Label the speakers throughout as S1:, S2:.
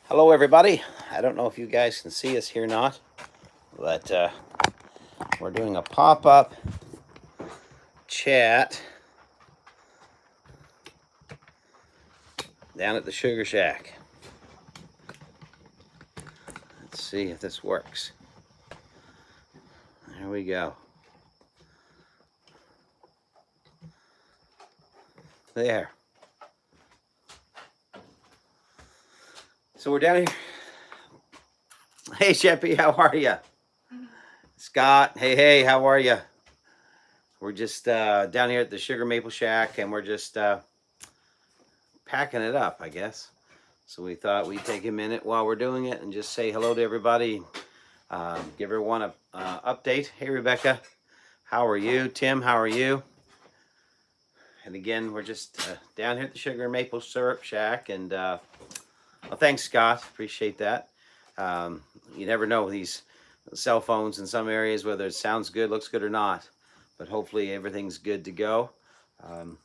S1: Hello, everybody. I don't know if you guys can see us here or not, but we're doing a pop-up chat down at the Sugar Shack. Let's see if this works. There we go. There. So we're down here. Hey, Sheppy, how are you? Scott, hey, how are you? We're just down here at the Sugar Maple Shack, and we're just packing it up, I guess. So we thought we'd take a minute while we're doing it and just say hello to everybody. Give everyone a update. Hey, Rebecca, how are you? Tim, how are you? And again, we're just down here at the Sugar Maple Syrup Shack, and well, thanks, Scott. Appreciate that. You never know these cell phones in some areas whether it sounds good, looks good or not, but hopefully everything's good to go.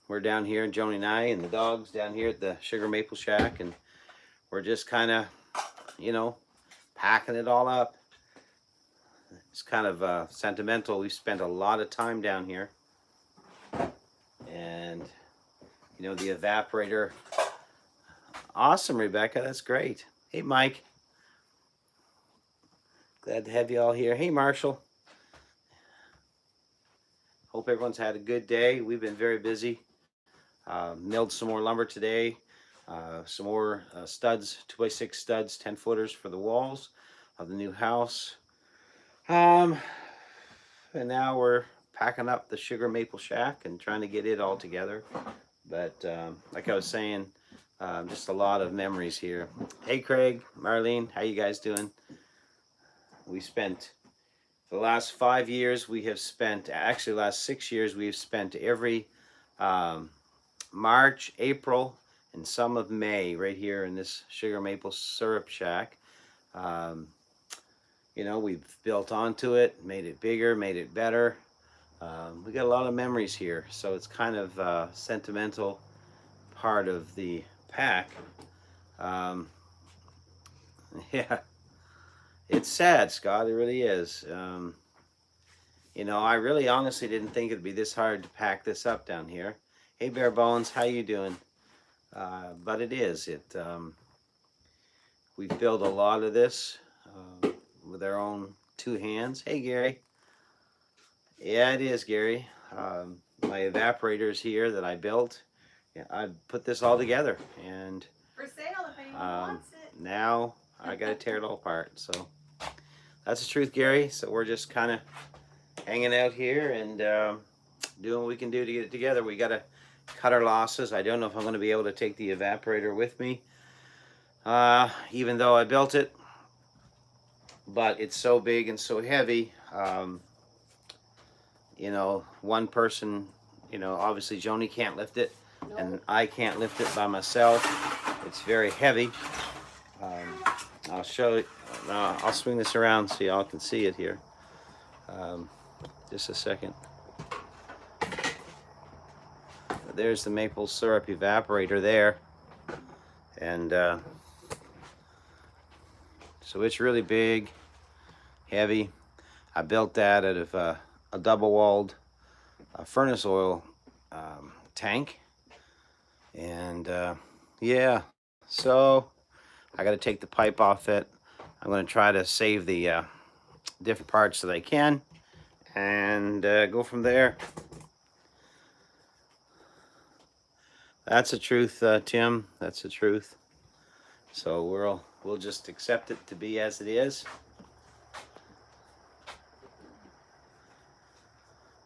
S1: We're down here, Joni and I and the dogs down here at the Sugar Maple Shack, and we're just kind of, packing it all up. It's kind of sentimental. We've spent a lot of time down here, and the evaporator. Awesome, Rebecca. That's great. Hey, Mike. Glad to have you all here. Hey, Marshall. Hope everyone's had a good day. We've been very busy. Milled some more lumber today. Some more studs, 2x6 studs, 10-footers for the walls of the new house. And now we're packing up the Sugar Maple Shack and trying to get it all together. But like I was saying, just a lot of memories here. Hey, Craig, Marlene, how you guys doing? We spent the last 5 years, we have spent, actually last 6 years, we've spent every March, April, and some of May right here in this Sugar Maple Syrup Shack. We've built onto it, made it bigger, made it better. We got a lot of memories here, so it's kind of a sentimental part of the pack. Yeah, it's sad, Scott. It really is. I really honestly didn't think it'd be this hard to pack this up down here. Hey, Bare Bones, how you doing? But it is. We've built a lot of this with our own two hands. Hey, Gary. Yeah, it is, Gary. My evaporator is here that I built. Yeah, I put this all together, and
S2: for sale if anyone wants it.
S1: Now I gotta tear it all apart. So that's the truth, Gary. So we're just kind of hanging out here and doing what we can do to get it together. We gotta cut our losses. I don't know if I'm going to be able to take the evaporator with me, even though I built it, but it's so big and so heavy. One person, obviously Joni can't lift it, and I can't lift it by myself. It's very heavy. I'll show it. I'll swing this around so y'all can see it here. Just a second. There's the maple syrup evaporator there, and so it's really big, heavy. I built that out of a double-walled furnace oil tank, and yeah, so I got to take the pipe off it. I'm going to try to save the different parts that I can, and go from there. That's the truth, Tim. That's the truth. So we'll just accept it to be as it is.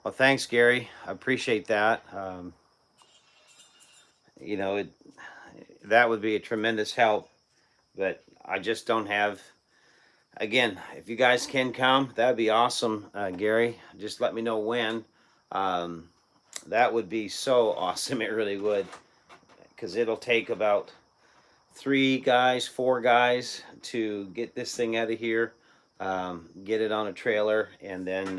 S1: Well, thanks, Gary. I appreciate that. That would be a tremendous help, but I just don't have. Again, if you guys can come, that'd be awesome, Gary. Just let me know when. That would be so awesome. It really would, because it'll take about 4 guys to get this thing out of here, get it on a trailer, and then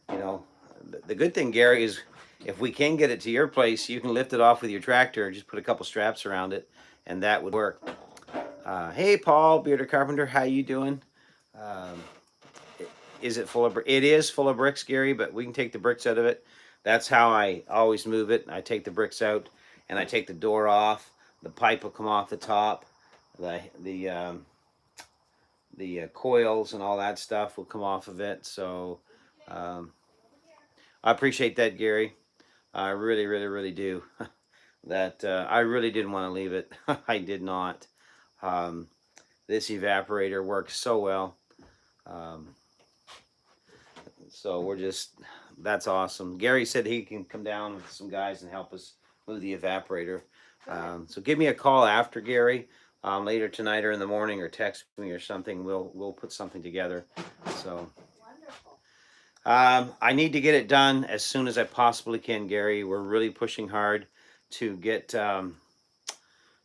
S1: the good thing, Gary, is if we can get it to your place, you can lift it off with your tractor and just put a couple straps around it, and that would work. Hey, Paul, Bearded Carpenter, how you doing? Um, is it full of? It is full of bricks, Gary, but we can take the bricks out of it. That's how I always move it. I take the bricks out, and I take the door off. The pipe will come off the top. The coils and all that stuff will come off of it. So um, I appreciate that, Gary. I really, really, really do. That I really didn't want to leave it. I did not. Um, this evaporator works so well. Um, so we're just, that's awesome. Gary said he can come down with some guys and help us move the evaporator. So give me a call after, Gary, later tonight or in the morning, or text me or something. We'll put something together. So
S2: Wonderful.
S1: I need to get it done as soon as I possibly can, Gary. We're really pushing hard to get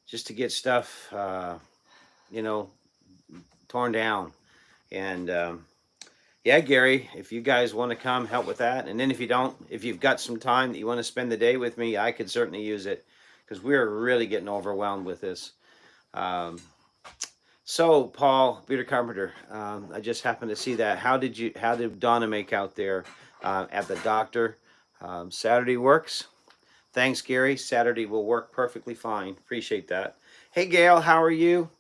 S1: just to get stuff torn down. And yeah, Gary, if you guys want to come help with that, and then if you don't, if you've got some time that you want to spend the day with me, I could certainly use it, because we're really getting overwhelmed with this. So Paul, Peter Carpenter, I just happened to see that. How did Donna make out there at the doctor? Saturday works. Thanks, Gary. Saturday will work perfectly fine. Appreciate that. Hey, Gail, how are you?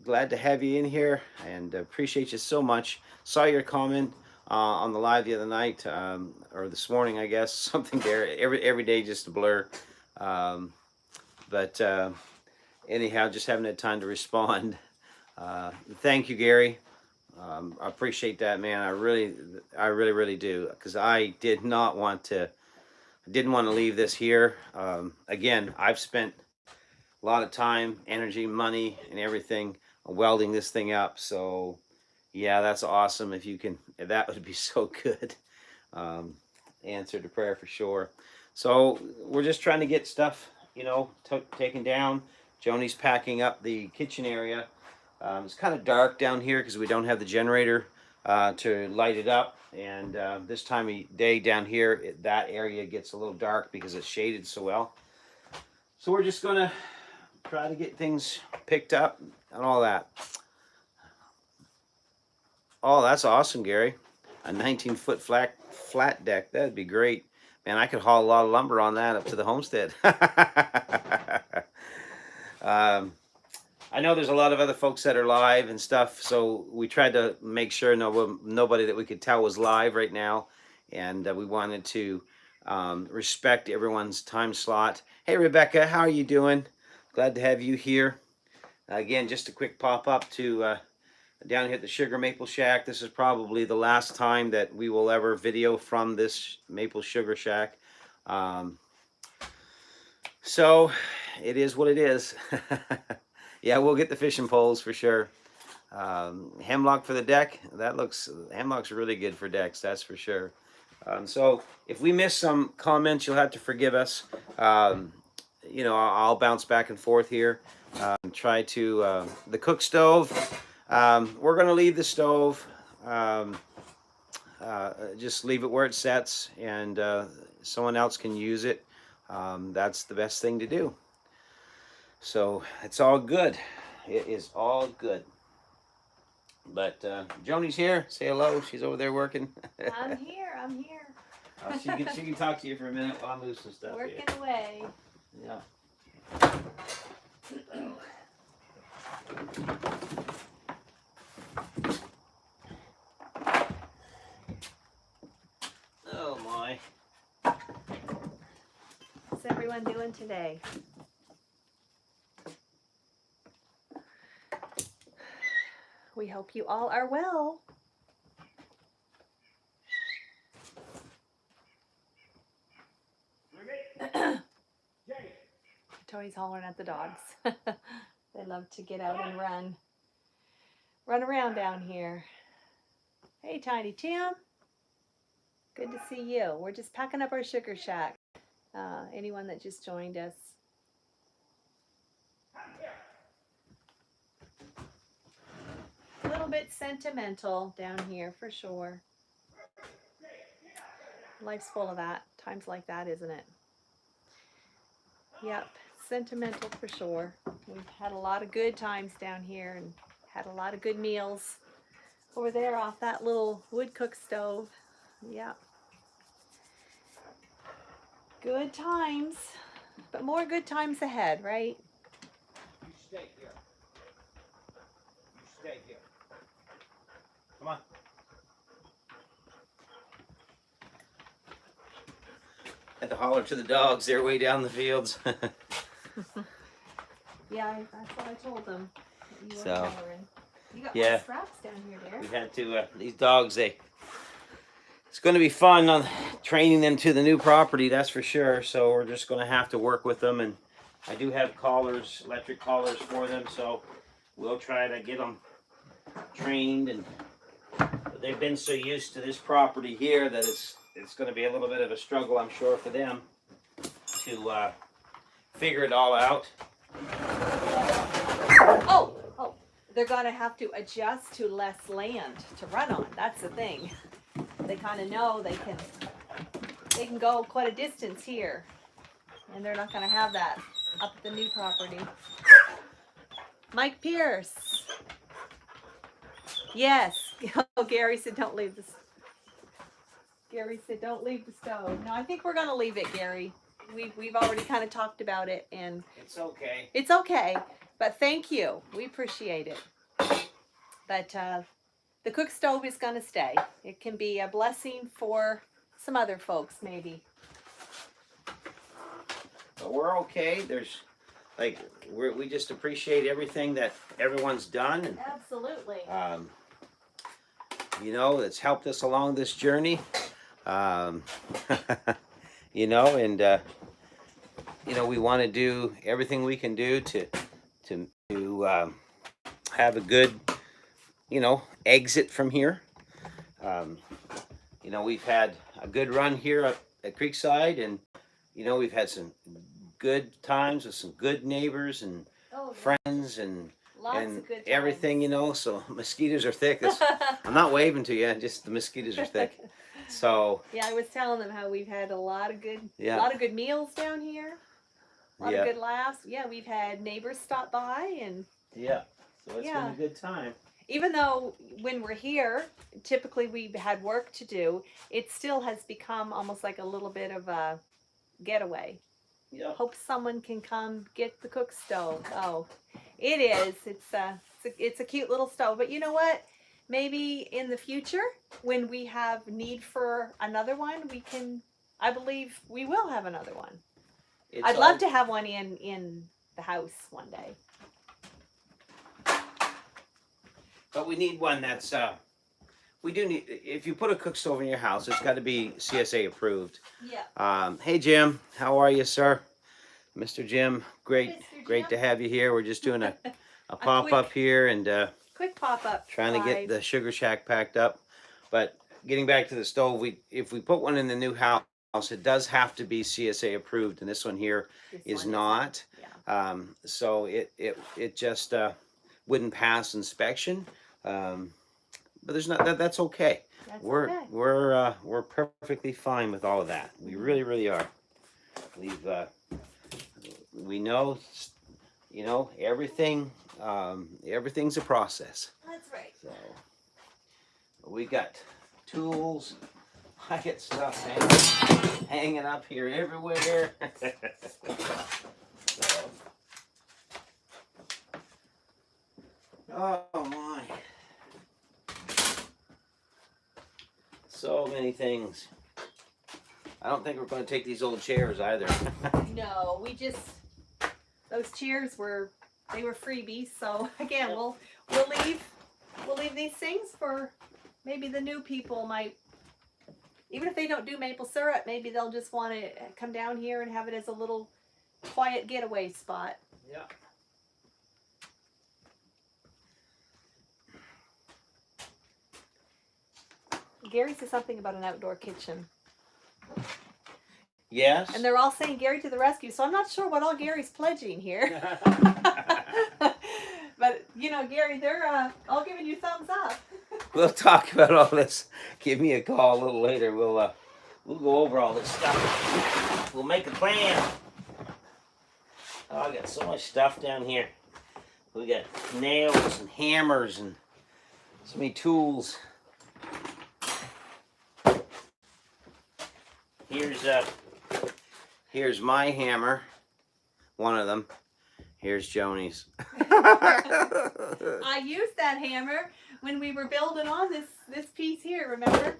S1: Glad to have you in here, and appreciate you so much. Saw your comment on the live the other night, or this morning, I guess. Something there. Every day just a blur. But anyhow, just haven't had time to respond. Thank you, Gary. I appreciate that, man. I really do, because I didn't want to leave this here. Again, I've spent a lot of time, energy, money, and everything welding this thing up. So yeah, that's awesome. If you can, that would be so good. Answer to prayer for sure. So we're just trying to get stuff, taken down. Joni's packing up the kitchen area. It's kind of dark down here because we don't have the generator to light it up. And this time of day down here, that area gets a little dark because it's shaded so well. So we're just going to try to get things picked up and all that. Oh, that's awesome, Gary. A 19-foot flat deck. That'd be great. Man, I could haul a lot of lumber on that up to the homestead. I know there's a lot of other folks that are live and stuff, so we tried to make sure nobody that we could tell was live right now, and we wanted to respect everyone's time slot. Hey, Rebecca, how are you doing? Glad to have you here. Again, just a quick pop-up to down here at the Sugar Maple Shack. This is probably the last time that we will ever video from this Maple Sugar Shack. So it is what it is. Yeah, we'll get the fishing poles for sure. Hemlock for the deck. Hemlock's really good for decks, that's for sure. So if we miss some comments, you'll have to forgive us. I'll bounce back and forth here. Try to the cook stove. We're gonna leave the stove. Just leave it where it sets, and someone else can use it. That's the best thing to do. So it's all good. It is all good. But Joni's here. Say hello. She's over there working.
S2: I'm here.
S1: She can talk to you for a minute while I move some stuff
S2: Working
S1: here.
S2: away.
S1: Yeah. Oh my.
S2: What's everyone doing today? We hope you all are well. Tony's hollering at the dogs. They love to get out and run around down here. Hey, Tiny Tim. Good to see you. We're just packing up our sugar shack. Anyone that just joined us. A little bit sentimental down here for sure. Life's full of that. Times like that, isn't it? Yep. sentimental for sure. We've had a lot of good times down here and had a lot of good meals over there off that little wood cook stove. Yeah. Good times, but more good times ahead, right?
S1: You stay here. You stay here. Come on. Had to holler to the dogs. They're way down the fields.
S2: Yeah, that's what I told them. You
S1: So,
S2: were hollering. You got
S1: yeah.
S2: more straps down here, there.
S1: We had to, these dogs, it's going to be fun on training them to the new property, that's for sure. So we're just going to have to work with them. And I do have collars, electric collars for them. So we'll try to get them trained. And they've been so used to this property here that it's going to be a little bit of a struggle, I'm sure, for them to figure it all out.
S2: Oh, they're gonna have to adjust to less land to run on. That's the thing. They kind of know they can go quite a distance here, and they're not gonna have that up at the new property. Mike Pierce. Yes. Oh, Gary said don't leave this. Gary said don't leave the stove. No, I think we're gonna leave it, Gary. We've already kind of talked about it, and
S1: It's okay.
S2: it's okay. But thank you. We appreciate it. But the cook stove is going to stay. It can be a blessing for some other folks, maybe.
S1: But we're okay. There's, like, we just appreciate everything that everyone's done. And,
S2: Absolutely.
S1: you know, it's helped us along this journey. You know, and, you know, we want to do everything we can do to have a good, you know, exit from here. You know, we've had a good run here at Creekside, and, you know, we've had some good times with some good neighbors and friends and
S2: Lots
S1: and
S2: of good times.
S1: everything, you know. So mosquitoes are thick. I'm not waving to you, just the mosquitoes are thick. So
S2: Yeah, I was telling them how we've had a lot of good meals down here. A lot of good laughs. Yeah, we've had neighbors stop by, and
S1: yeah, so it's been
S2: Yeah.
S1: a good time.
S2: even though when we're here, typically we've had work to do, it still has become almost like a little bit of a getaway.
S1: Yeah.
S2: Hope someone can come get the cook stove. Oh, it is. It's a cute little stove. But you know what? Maybe in the future, when we have need for another one, I believe we will have another one. I'd love to have one in the house one day.
S1: But we need one that's we do need. If you put a cook stove in your house, it's got to be CSA approved.
S2: Yeah.
S1: Hey Jim, how are you, sir? Mr. Jim, great
S2: Mr.
S1: to have you here. We're just doing a
S2: A
S1: pop
S2: quick-
S1: up here and
S2: Quick pop up.
S1: trying to get the sugar shack packed up. But getting back to the stove, if we put one in the new house, it does have to be CSA approved, and this one here is not.
S2: Yeah.
S1: So it just wouldn't pass inspection. But there's not that's okay.
S2: That's
S1: We're
S2: okay.
S1: we're perfectly fine with all of that. We really are. We know, you know, everything. Everything's a process.
S2: That's right.
S1: So we got tools. I get stuff hanging up here everywhere. So. Oh my. So many things. I don't think we're going to take these old chairs either.
S2: No, those chairs were freebies. So again, we'll leave these things for maybe the new people might. Even if they don't do maple syrup, maybe they'll just want to come down here and have it as a little quiet getaway spot.
S1: Yeah.
S2: Gary said something about an outdoor kitchen.
S1: Yes.
S2: And they're all saying Gary to the rescue, so I'm not sure what all Gary's pledging here. But, you know, Gary, they're all giving you thumbs up.
S1: We'll talk about all this. Give me a call a little later. We'll go over all this stuff. We'll make a plan. Oh, I got so much stuff down here. We got nails and hammers and so many tools. Here's my hammer, one of them. Here's Joni's.
S2: I used that hammer when we were building on this piece here, remember?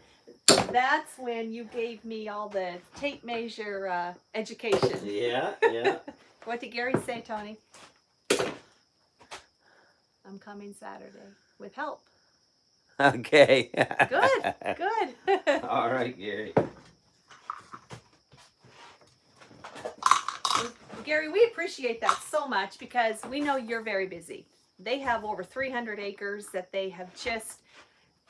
S2: That's when you gave me all the tape measure education.
S1: Yeah.
S2: What did Gary say, Tony? I'm coming Saturday with help.
S1: Okay.
S2: Good.
S1: All right, Gary.
S2: Gary, we appreciate that so much because we know you're very busy. They have over 300 acres that they have just,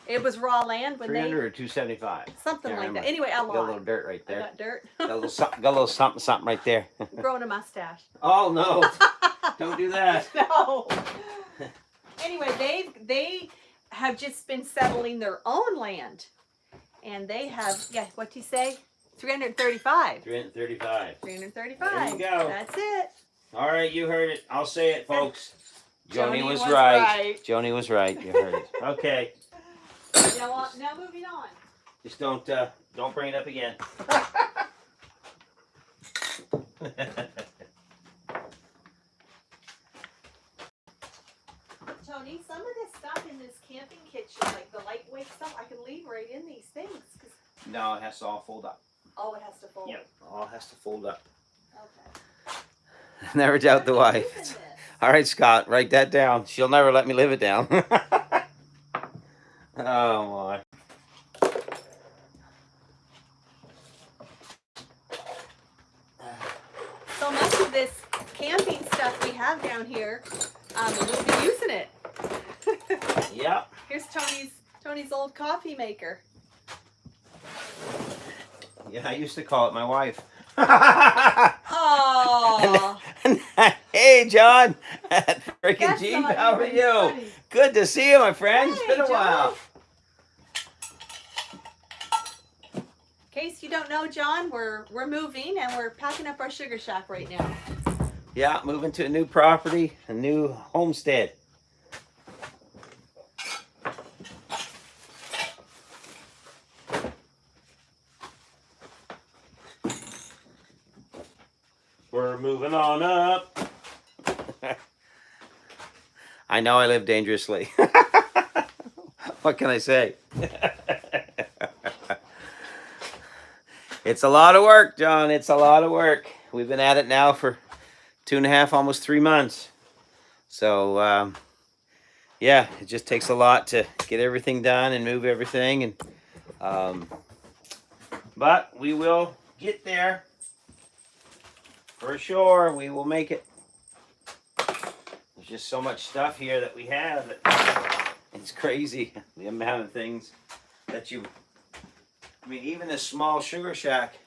S2: it was raw land when
S1: 300 or 275.
S2: something
S1: Can't
S2: like
S1: remember.
S2: that. Anyway, a
S1: Got a little
S2: lot.
S1: dirt right
S2: I
S1: there.
S2: got dirt.
S1: Got a little something right there.
S2: Growing a mustache.
S1: Oh no! Don't do that.
S2: No. Anyway, they have just been settling their own land, and they have what do you say? 335.
S1: 335.
S2: 335.
S1: There you go.
S2: That's it.
S1: All right, you heard it. I'll say it, folks. Joni was
S2: was
S1: right.
S2: right.
S1: Joni was right. You heard it. Okay.
S2: Now moving on.
S1: Just don't bring it up again.
S2: Tony, some of this stuff in this camping kitchen, like the lightweight stuff, I can leave right in these things.
S1: No, it has to all fold up.
S2: Oh, it has to fold.
S1: Yep, all has to fold up.
S2: Okay.
S1: Never doubt the
S2: Using
S1: wife.
S2: this.
S1: All right, Scott, write that down. She'll never let me live it down. Oh my.
S2: So much of this camping stuff we have down here, we'll be using it.
S1: Yep.
S2: Here's Tony's old coffee maker.
S1: Yeah, I used to call it my wife.
S2: Oh,
S1: Hey, John. Freaking
S2: that's
S1: Jeep,
S2: not
S1: how are
S2: even
S1: you?
S2: funny.
S1: Good to see you, my friend. It's
S2: Hey,
S1: been a while.
S2: John. In case you don't know, John, we're moving and we're packing up our sugar shack right now.
S1: Yeah, moving to a new property, a new homestead. We're moving on up. I know I live dangerously. What can I say? It's a lot of work, John. It's a lot of work. We've been at it now for 2.5, almost 3 months. So, yeah, it just takes a lot to get everything done and move everything. And but we will get there. For sure, we will make it. There's just so much stuff here that we have that it's crazy, the amount of things that I mean, even this small sugar shack,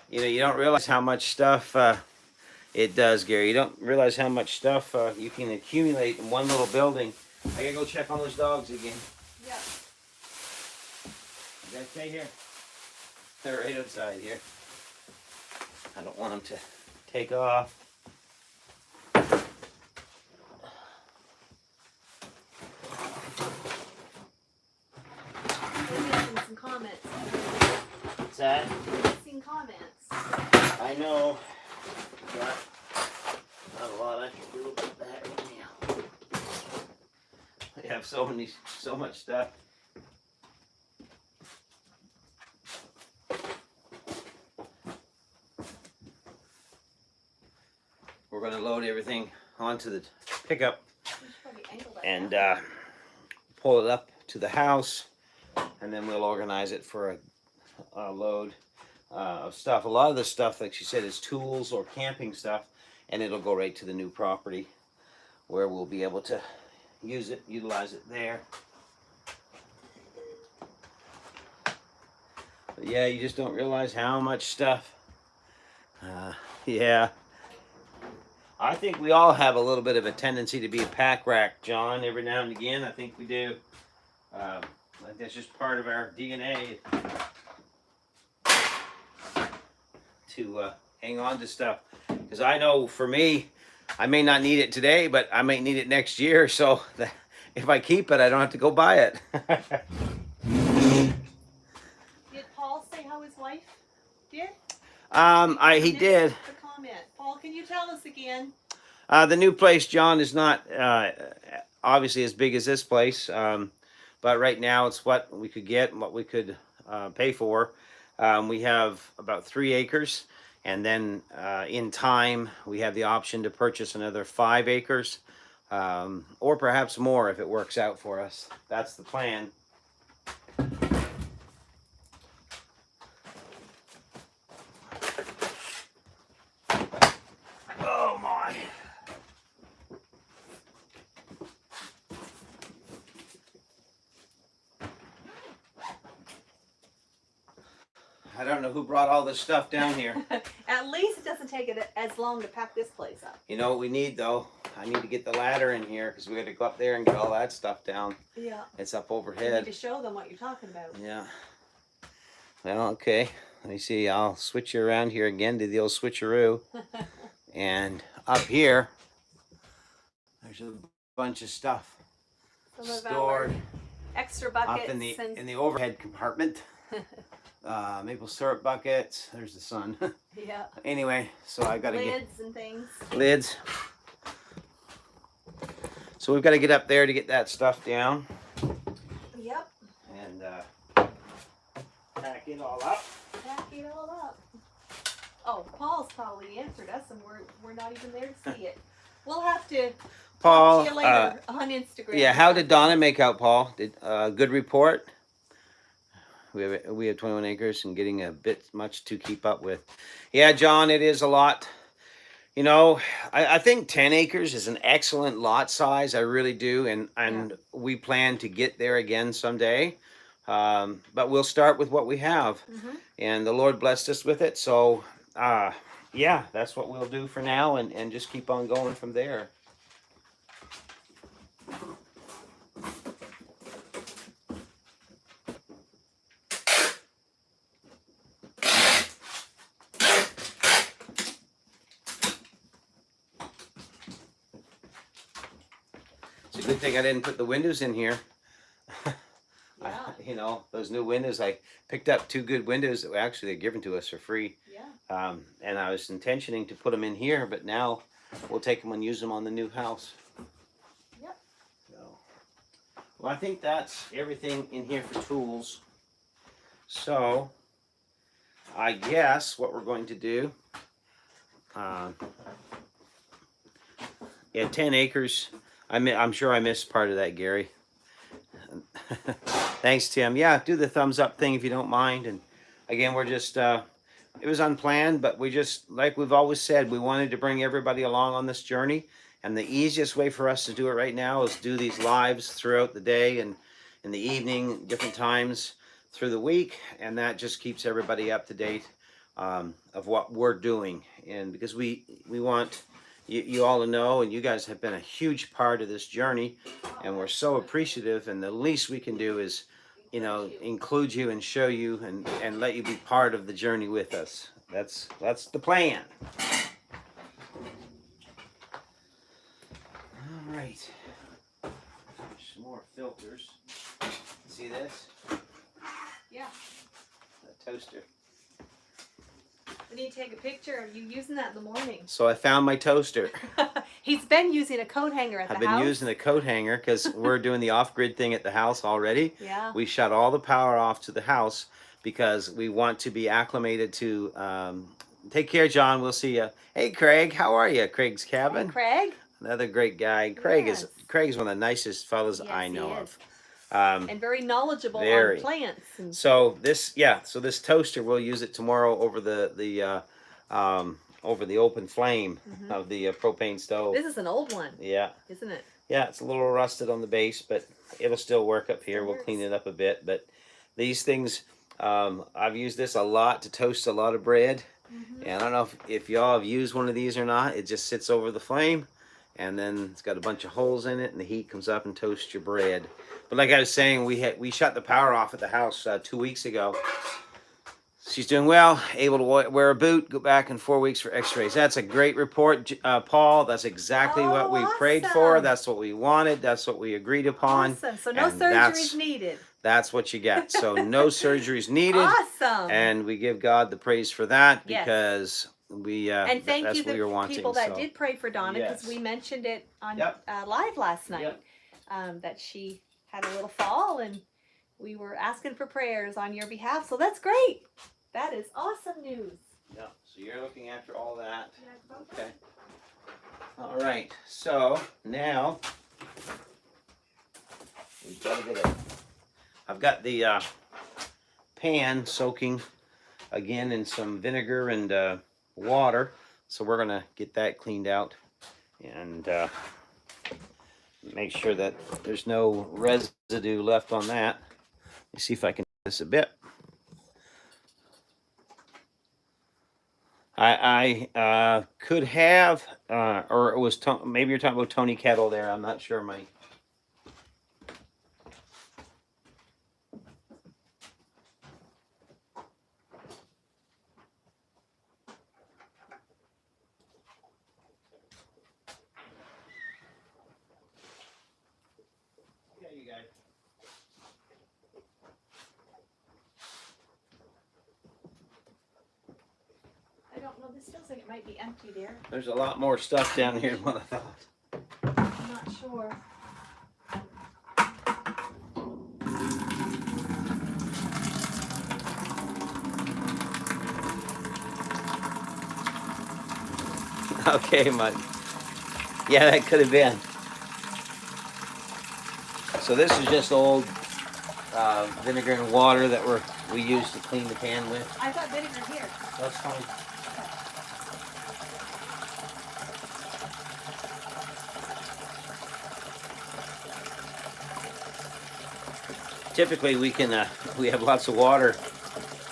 S1: you don't realize how much stuff it does, Gary. You don't realize how much stuff you can accumulate in one little building. I gotta go check on those dogs again.
S2: Yeah.
S1: You guys stay here. They're right outside here. I don't want them to take off.
S2: We're missing some comments.
S1: What's that?
S2: Missing comments.
S1: I know. But not a lot I can do about that right now. I have so much stuff. We're going to load everything onto the pickup
S2: We should probably angle that
S1: and
S2: down.
S1: pull it up to the house, and then we'll organize it for a load of stuff. A lot of the stuff, like she said, is tools or camping stuff, and it'll go right to the new property where we'll be able to utilize it there. But yeah, you just don't realize how much stuff. Yeah. I think we all have a little bit of a tendency to be a pack rat, John, every now and again. I think we do. Like that's just part of our DNA to hang on to stuff. Because I know for me, I may not need it today, but I may need it next year. So if I keep it, I don't have to go buy it.
S2: Did Paul say how his wife did?
S1: He did.
S2: The comment. Paul, can you tell us again?
S1: The new place, John, is not obviously as big as this place, but right now it's what we could get and what we could pay for. We have about 3 acres, and then in time we have the option to purchase another 5 acres, or perhaps more if it works out for us. That's the plan. Oh my. I don't know who brought all this stuff down here.
S2: At least it doesn't take it as long to pack this place up.
S1: You know what we need though? I need to get the ladder in here because we got to go up there and get all that stuff down.
S2: Yeah.
S1: It's up
S2: You
S1: overhead.
S2: need to show them what you're talking about.
S1: Yeah. Well, okay. Let me see. I'll switch you around here again to the old switcheroo. And up here, there's a bunch of stuff
S2: Some of
S1: stored
S2: our extra buckets
S1: up in
S2: and
S1: the overhead compartment. Maple syrup buckets. There's the sun.
S2: yeah,
S1: Anyway, so I got to get
S2: lids and things.
S1: lids. So we've got to get up there to get that stuff down
S2: Yep.
S1: and pack it all up.
S2: Pack it all up. Oh, Paul's probably answered us, and we're not even there to see it. We'll have to
S1: Paul,
S2: talk to you later on Instagram.
S1: yeah, how did Donna make out, Paul? Did good report? We have 21 acres and getting a bit much to keep up with. Yeah, John, it is a lot. You know, I think 10 acres is an excellent lot size. I really do, and we plan to get there again someday. But we'll start with what we have, and the Lord blessed us with it. So, yeah, that's what we'll do for now, and just keep on going from there. It's a good thing I didn't put the windows in here.
S2: Yeah.
S1: You know, those new windows, I picked up 2 good windows that were actually given to us for free.
S2: Yeah.
S1: And I was intentioning to put them in here, but now we'll take them and use them on the new house.
S2: Yep.
S1: So, well, I think that's everything in here for tools. So, I guess what we're going to do, yeah, 10 acres. I'm sure I missed part of that, Gary. Thanks, Tim. Yeah, do the thumbs up thing if you don't mind. And again, we're just, it was unplanned, but we just, like we've always said, we wanted to bring everybody along on this journey. And the easiest way for us to do it right now is do these lives throughout the day and in the evening, different times through the week. And that just keeps everybody up to date of what we're doing. And because we want you all to know, and you guys have been a huge part of this journey, and we're so appreciative, and the least we can do is, you know, include you and show you and let you be part of the journey with us. That's the plan. All right. Some more filters. See this?
S2: Yeah.
S1: The toaster.
S2: We need to take a picture of you using that in the morning.
S1: So I found my toaster.
S2: He's been using a coat hanger at
S1: I've
S2: the house.
S1: been using a coat hanger because we're doing the off-grid thing at the house already.
S2: Yeah.
S1: We shut all the power off to the house because we want to be acclimated to. Take care, John. We'll see you. Hey, Craig. How are you? Craig's cabin.
S2: Hey, Craig.
S1: Another great guy. Craig's
S2: Yes.
S1: one of the nicest fellas
S2: Yes,
S1: I
S2: he
S1: know
S2: is.
S1: of.
S2: And very knowledgeable
S1: very.
S2: on plants. And
S1: So this toaster, we'll use it tomorrow over the open flame of the propane stove.
S2: this is an old one,
S1: Yeah.
S2: isn't it?
S1: Yeah, it's a little rusted on the base, but it'll still work up here.
S2: Still
S1: We'll
S2: works.
S1: clean it up a bit. But these things, I've used this a lot to toast a lot of bread. And I don't know if y'all have used one of these or not. It just sits over the flame, and then it's got a bunch of holes in it, and the heat comes up and toasts your bread. But like I was saying, we shut the power off at the house 2 weeks ago. She's doing well, able to wear a boot, go back in 4 weeks for x-rays. That's a great report, Paul. That's exactly what we prayed for.
S2: Awesome.
S1: That's what we wanted. That's what we agreed upon.
S2: Awesome. So no
S1: And
S2: surgeries needed.
S1: That's what you get. So no surgeries needed.
S2: Awesome.
S1: And we give God the praise for that
S2: Yes.
S1: because
S2: and thank
S1: that's
S2: you
S1: what we were
S2: the
S1: wanting.
S2: people that did pray for Donna, because
S1: Yes.
S2: we mentioned it on
S1: Yep.
S2: live last night.
S1: Yep.
S2: That she had a little fall, and we were asking for prayers on your behalf. So that's great. That is awesome news.
S1: Yeah. So you're looking after all that. Okay. All right. So now we've got to get it. I've got the pan soaking again in some vinegar and water. So we're gonna get that cleaned out and make sure that there's no residue left on that. Let me see if I can do this a bit. I could have, or it was maybe you're talking about Tony Kettle there. I'm not sure, Mike. Yeah, you guys.
S2: I don't know. This feels like it might be empty there.
S1: There's a lot more stuff down here than what I thought.
S2: I'm not sure.
S1: Okay, Mike. Yeah, that could have been. So this is just old vinegar and water that we used to clean the pan with.
S2: I've got vinegar here.
S1: That's fine. Typically we can we have lots of water,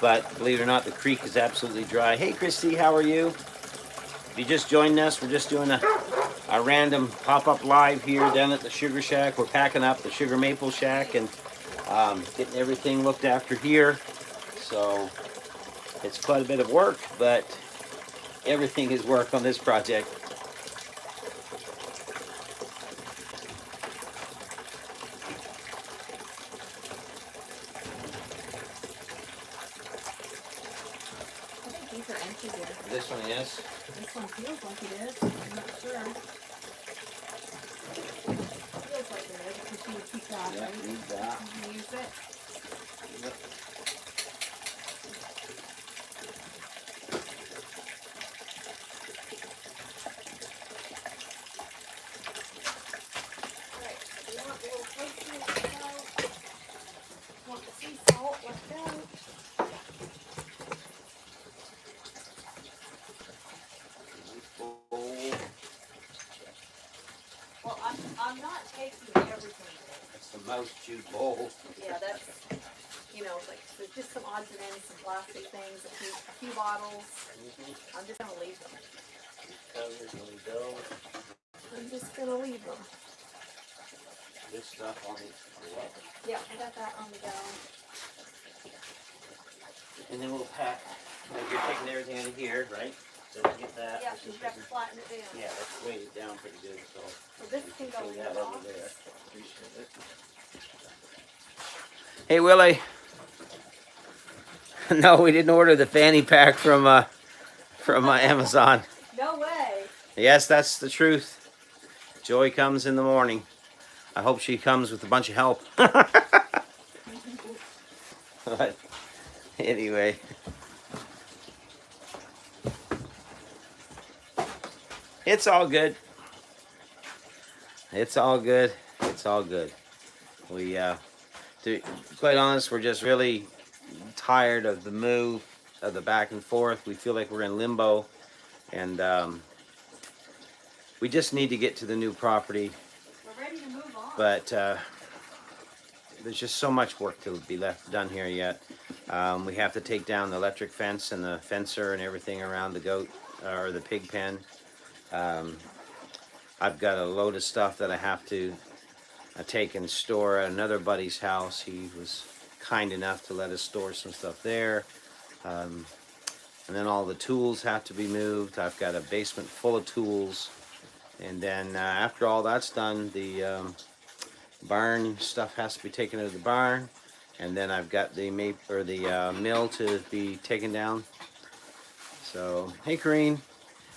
S1: but believe it or not, the creek is absolutely dry. Hey Christy, how are you? If you just joined us, we're just doing a random pop-up live here down at the Sugar Shack. We're packing up the Sugar Maple Shack and getting everything looked after here. So it's quite a bit of work, but everything is work on this project.
S2: I think these are empty there.
S1: This one is.
S2: This one feels like it is. I'm not sure. Feels like it is because you would keep that,
S1: Yeah,
S2: right?
S1: use that.
S2: You use it.
S1: Yep.
S2: Right. You want a little protein salt. Want the sea salt left out. Well, I'm not taking everything.
S1: That's the most chewed bowl.
S2: Yeah, that's, like, there's just some odds and ends, some plastic things, a few bottles. I'm just gonna leave them. I'm just gonna leave them.
S1: This stuff on it.
S2: Yeah, I got that on the go.
S1: And then we'll pack. Like you're taking everything out of here, right? So get that.
S2: Yeah,
S1: This
S2: you
S1: is
S2: have to flatten it down.
S1: Yeah, let's weigh it down pretty good. So
S2: So this can go
S1: throw
S2: in
S1: that
S2: the
S1: over
S2: box.
S1: there. Appreciate it. Hey Willie. No, we didn't order the fanny pack from Amazon.
S2: No way.
S1: Yes, that's the truth. Joy comes in the morning. I hope she comes with a bunch of help. But anyway. It's all good. It's all good. It's all good. We, to be quite honest, we're just really tired of the move, of the back and forth. We feel like we're in limbo, and we just need to get to the new property.
S2: We're ready to move on.
S1: But there's just so much work to be done here yet. We have to take down the electric fence and the fencer and everything around the goat or the pig pen. I've got a load of stuff that I have to take and store at another buddy's house. He was kind enough to let us store some stuff there. Um, and then all the tools have to be moved. I've got a basement full of tools. And then after all that's done, the barn stuff has to be taken to the barn. And then I've got the mill to be taken down. So, hey, Corrine.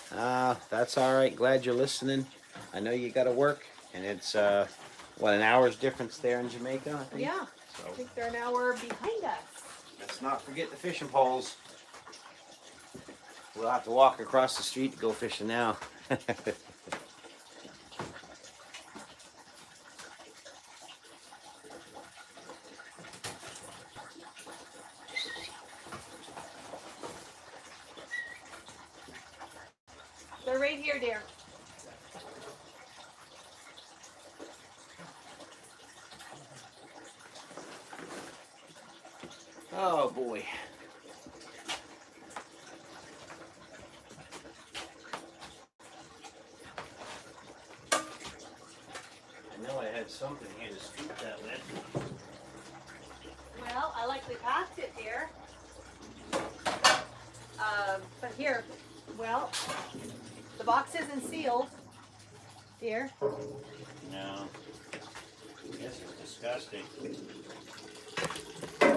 S1: That's all right. Glad you're listening. I know you got to work, and it's what, an hour's difference there in Jamaica, I think.
S2: Yeah.
S1: So
S2: I think they're an hour behind us.
S1: let's not forget the fishing poles. We'll have to walk across the street to go fishing now.
S2: They're right here, dear.
S1: Oh boy. I know I had something here to scoop that with.
S2: Well, I likely packed it, dear. But here, well, the box isn't sealed, dear.
S1: No. This is disgusting. I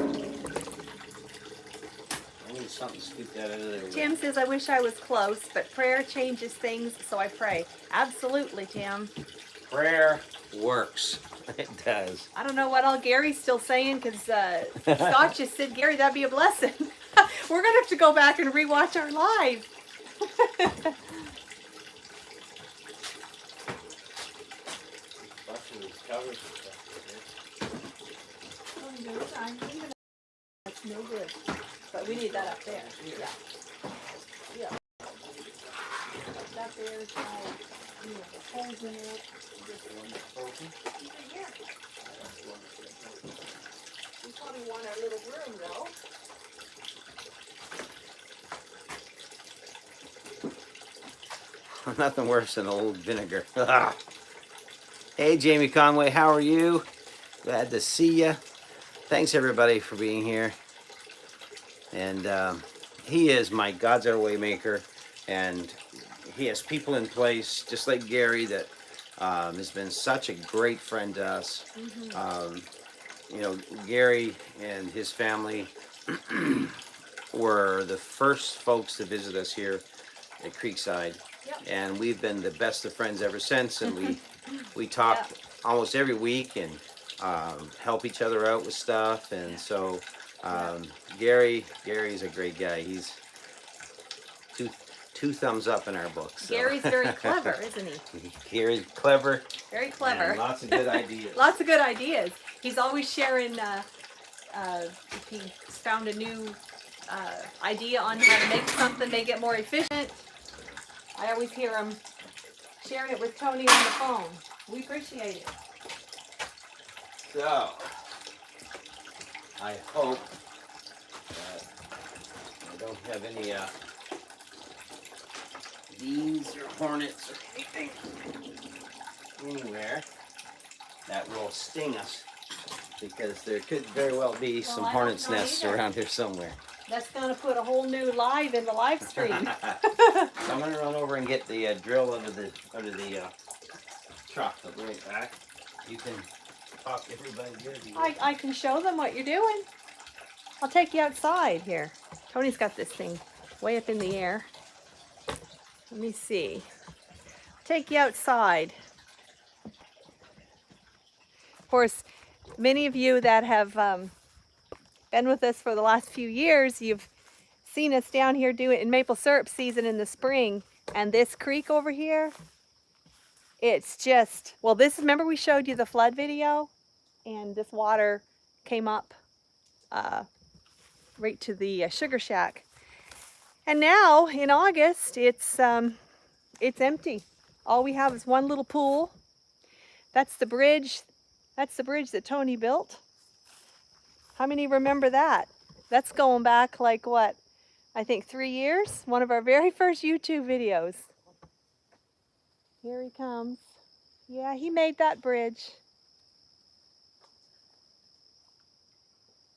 S1: need something to scoop that out of there with.
S2: Tim says, I wish I was close, but prayer changes things, so I pray. Absolutely, Tim.
S1: Prayer works. It does.
S2: I don't know what all Gary's still saying, because Scott just said, Gary, that'd be a blessing. We're going to have to go back and rewatch our live.
S1: Bunch of these covers and stuff.
S2: That's no good. But we need that up there. Yeah. Yeah. That there is the holes in it. Even here. We probably want our little room though.
S1: Nothing worse than old vinegar. Hey, Jamie Conway, how are you? Glad to see you. Thanks, everybody, for being here. And he is my God's Our Waymaker, and he has people in place, just like Gary, that has been such a great friend to us. You know, Gary and his family were the first folks to visit us here at Creekside.
S2: Yep.
S1: And we've been the best of friends ever since, and we talk almost every week and help each other out with stuff. And so Gary's a great guy. He's two thumbs up in our books. So.
S2: Gary's very clever, isn't he?
S1: Gary's clever.
S2: Very clever.
S1: And lots of good ideas.
S2: Lots of good ideas. He's always sharing if he's found a new idea on how to make something, make it more efficient. I always hear him sharing it with Tony on the phone. We appreciate it.
S1: So, I hope that I don't have any bees or hornets or anything anywhere that will sting us, because there could very well be some
S2: I don't
S1: hornets'
S2: know
S1: nests
S2: either.
S1: around here somewhere.
S2: That's going to put a whole new live in the live stream.
S1: So I'm gonna run over and get the drill under the truck. I'll be right back. You can talk to everybody here. if you want.
S2: I can show them what you're doing. I'll take you outside here. Tony's got this thing way up in the air. Let me see. Take you outside. Of course, many of you that have been with us for the last few years, you've seen us down here do it in maple syrup season in the spring. And this creek over here, it's just, well, this, remember we showed you the flood video? And this water came up right to the sugar shack. And now in August, it's empty. All we have is one little pool. That's the bridge. That's the bridge that Tony built. How many remember that? That's going back like what? I think 3 years. One of our very first YouTube videos. Here he comes. Yeah, he made that bridge.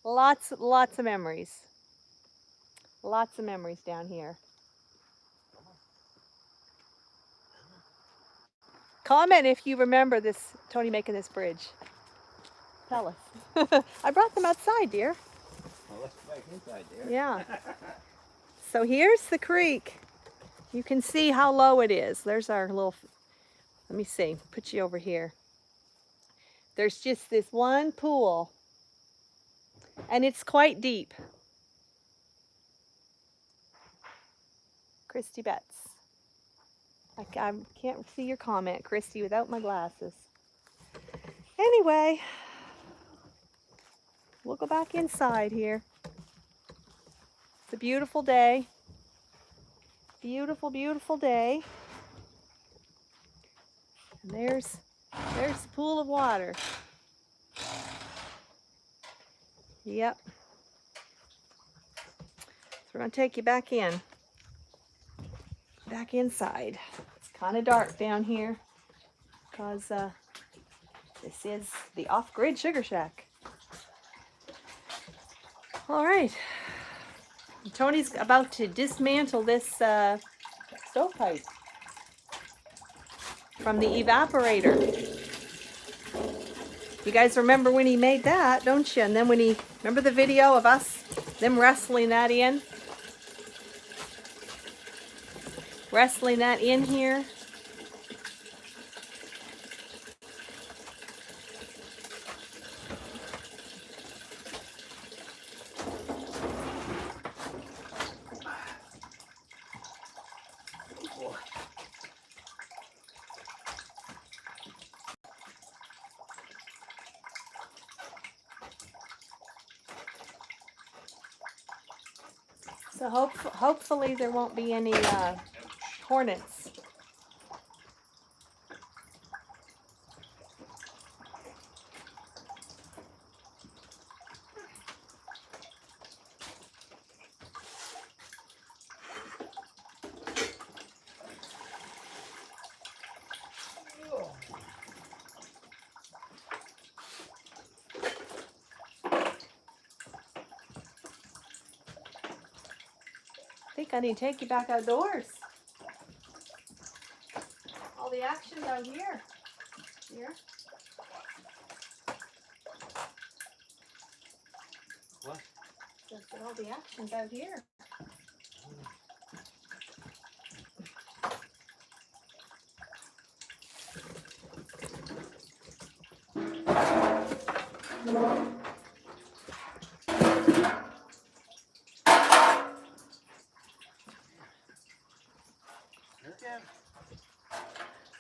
S2: Lots of memories. Lots of memories down here. Comment if you remember this, Tony making this bridge. Tell us. I brought them outside, dear.
S1: Well, let's go back inside there.
S2: Yeah. So here's the creek. You can see how low it is. There's our little, let me see, put you over here. There's just this one pool, and it's quite deep. Christy Betts. I can't see your comment, Christy, without my glasses. Anyway, we'll go back inside here. It's a beautiful day. Beautiful, beautiful day. And there's the pool of water. Yep. So we're gonna take you back in. Back inside. It's kind of dark down here because this is the off-grid Sugar Shack. All right. Tony's about to dismantle this stovepipe from the evaporator. You guys remember when he made that, don't you? And then when remember the video of them wrestling that in? Wrestling that in here. So hopefully there won't be any hornets. I think I need to take you back outdoors. All the action's out here. Here.
S1: What?
S2: Just all the action's out here.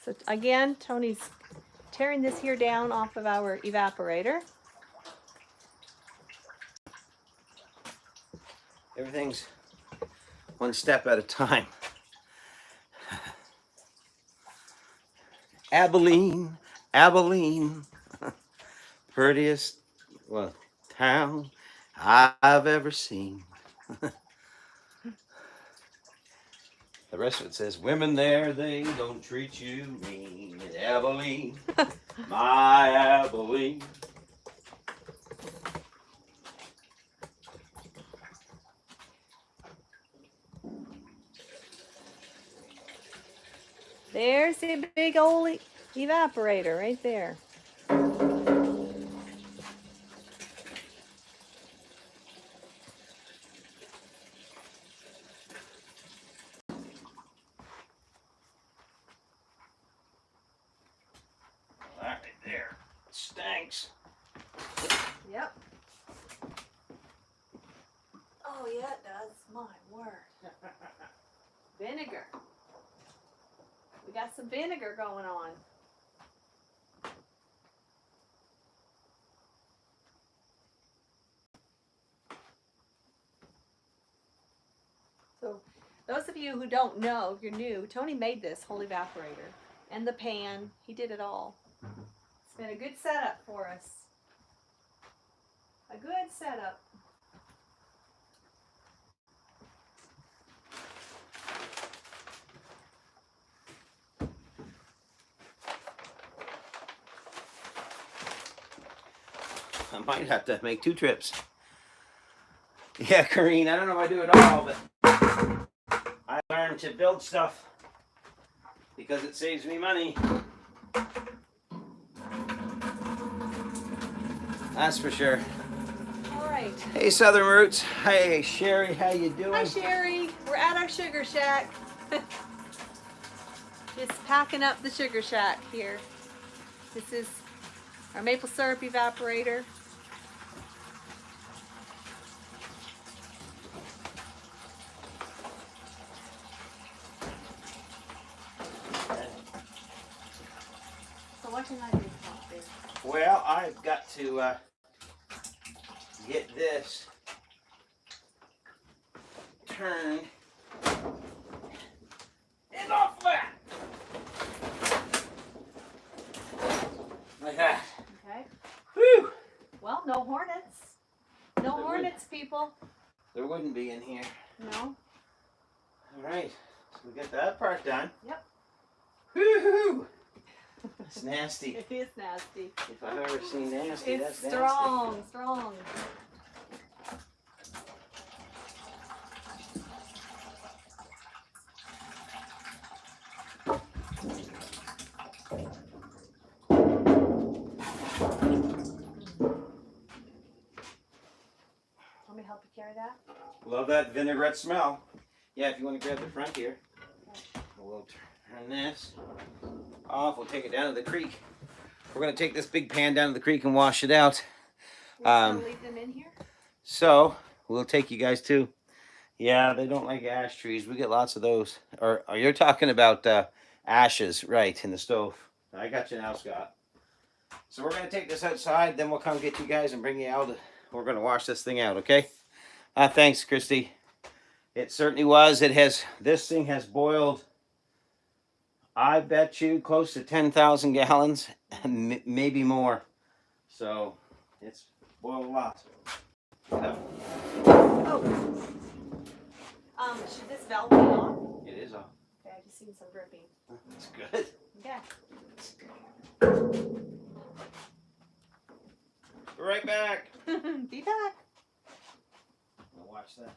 S2: So again, Tony's tearing this here down off of our evaporator.
S1: Everything's one step at a time. Abilene, Abilene, prettiest town I've ever seen. The rest of it says, women there, they don't treat you mean. Abilene, my Abilene.
S2: There's the big old evaporator right there.
S1: Right there. Stinks.
S2: Yep. Oh yeah, it does. My word. Vinegar. We got some vinegar going on. So those of you who don't know, if you're new, Tony made this whole evaporator and the pan. He did it all. It's been a good setup for us. A good setup.
S1: I might have to make 2 trips. Yeah, Corrine, I don't know if I do it all, but I learned to build stuff because it saves me money. That's for sure.
S2: All right.
S1: Hey, Southern Roots. Hey, Sherry, how you doing?
S2: Hi, Sherry. We're at our sugar shack. Just packing up the sugar shack here. This is our maple syrup evaporator. So what can I do to help you?
S1: Well, I've got to get this turned and off that. Like that.
S2: Okay.
S1: Whew.
S2: Well, no hornets. No
S1: There
S2: hornets, people.
S1: There wouldn't be in here.
S2: No.
S1: All right, so we got that part done.
S2: Yep.
S1: Woo-hoo! It's nasty.
S2: It is nasty.
S1: If I've ever seen nasty,
S2: It's
S1: that's
S2: strong, strong. Want me to help you carry that?
S1: Love that vinaigrette smell. Yeah, if you want to grab the front here, we'll turn this off. We'll take it down to the creek. We're going to take this big pan down to the creek and wash it out.
S2: We're just gonna leave them in here?
S1: So we'll take you guys too. Yeah, they don't like ash trees. We get lots of those. Or you're talking about ashes, right, in the stove. I got you now, Scott. So we're going to take this outside, then we'll come get you guys and bring you out. We're going to wash this thing out, okay? Thanks, Christy. It certainly was. This thing has boiled, I bet you, close to 10,000 gallons, maybe more. So it's boiled a lot.
S2: Oh. Should this valve be on?
S1: It is on.
S2: Okay, I just seen some dripping.
S1: That's good.
S2: Okay.
S1: Be right back.
S2: Be back.
S1: I'll watch that.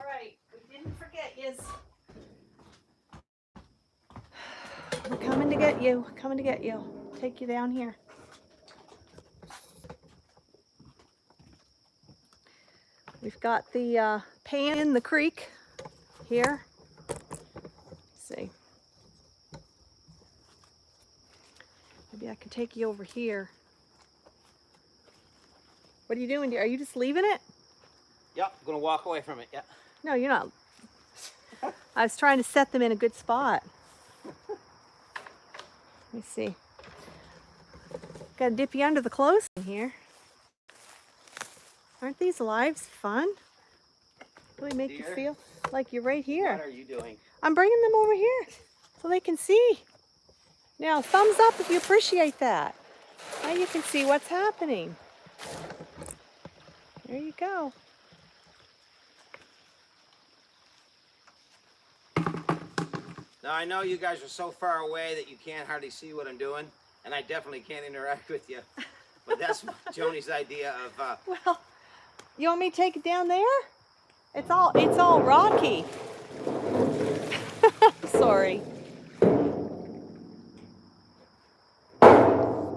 S2: Alright, we didn't forget yous. We're coming to get you. Coming to get you. Take you down here. We've got the pan in the creek here. Let's see. Maybe I can take you over here. What are you doing, dear? Are you just leaving it?
S1: Yep, I'm going to walk away from it, yeah.
S2: No, you're not. I was trying to set them in a good spot. Let me see. Got to dip you under the clothes in here. Aren't these lives fun? Really make you
S1: Dear,
S2: feel like you're right here.
S1: What are you doing?
S2: I'm bringing them over here so they can see. Now, thumbs up if you appreciate that. Now you can see what's happening. There you go.
S1: Now, I know you guys are so far away that you can't hardly see what I'm doing, and I definitely can't interact with you. But that's Joni's idea of...
S2: Well, you want me to take it down there? It's all rocky. Sorry.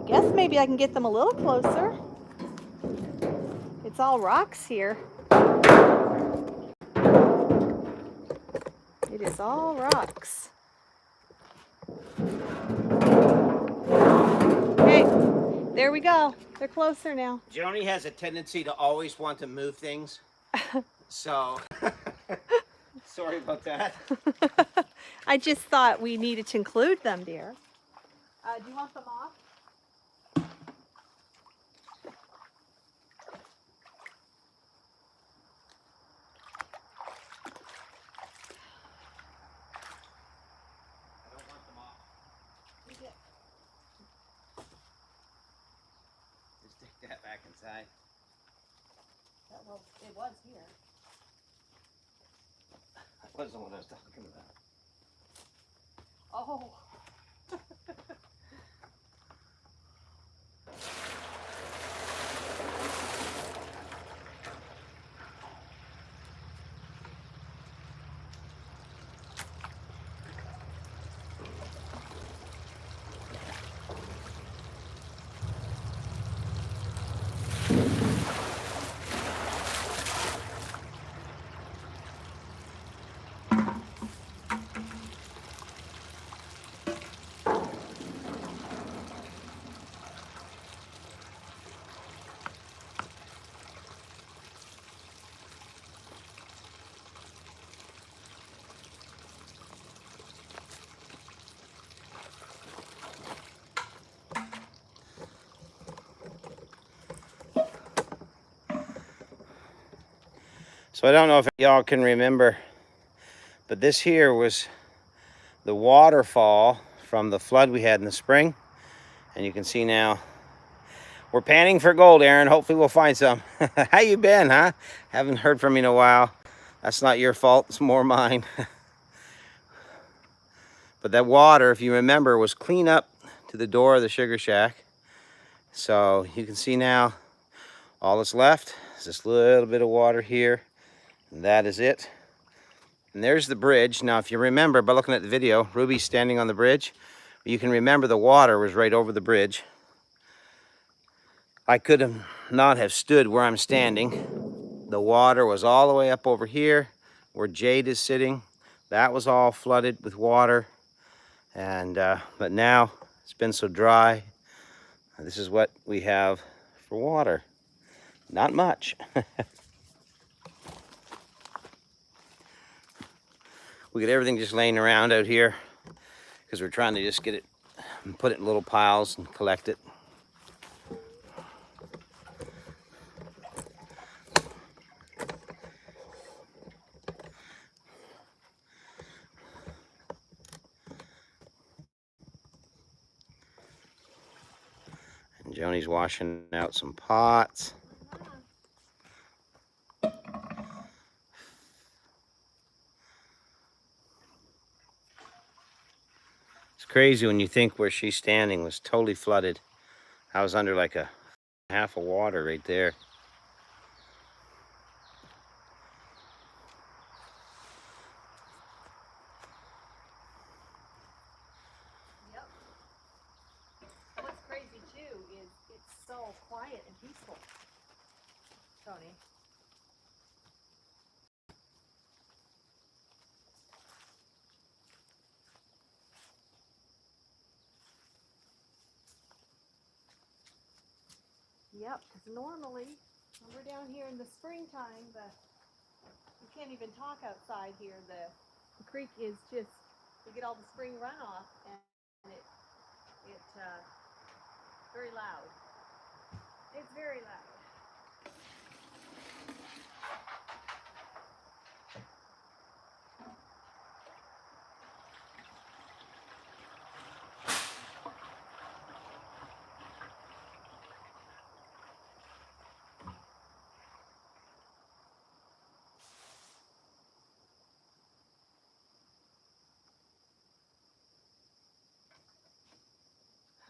S2: Guess maybe I can get them a little closer. It's all rocks here. It is all rocks. Okay, there there we go. They're closer now.
S1: Joni has a tendency to always want to move things. So, sorry about that.
S2: I just thought we needed to include them, dear. Do you want them off?
S1: I don't want them off. Just take that back inside.
S2: Well, it was here.
S1: That wasn't what I was talking about.
S2: Oh.
S1: So I don't know if y'all can remember, but this here was the waterfall from the flood we had in the spring. And you can see now we're panning for gold, Aaron. Hopefully we'll find some. How you been, huh? Haven't heard from you in a while. That's not your fault, it's more mine. But that water, if you remember, was clean up to the door of the sugar shack. So you can see now all that's left is this little bit of water here. And that is it. And there's the bridge. Now, if you remember by looking at the video, Ruby's standing on the bridge. You can remember the water was right over the bridge. I could have not have stood where I'm standing. The water was all the way up over here where Jade is sitting. That was all flooded with water. And but now it's been so dry. This is what we have for water. Not much. We got everything just laying around out here because we're trying to just get it and put it in little piles and collect it. And Joni's washing out some pots. It's crazy when you think where she's standing was totally flooded. I was under like a half of water right there.
S2: Yep. What's crazy too is it's so quiet and peaceful, Tony. Yep, because normally when we're down here in the springtime, you can't even talk outside here. The creek is just, you get all the spring runoff, and it's very loud. It's very loud.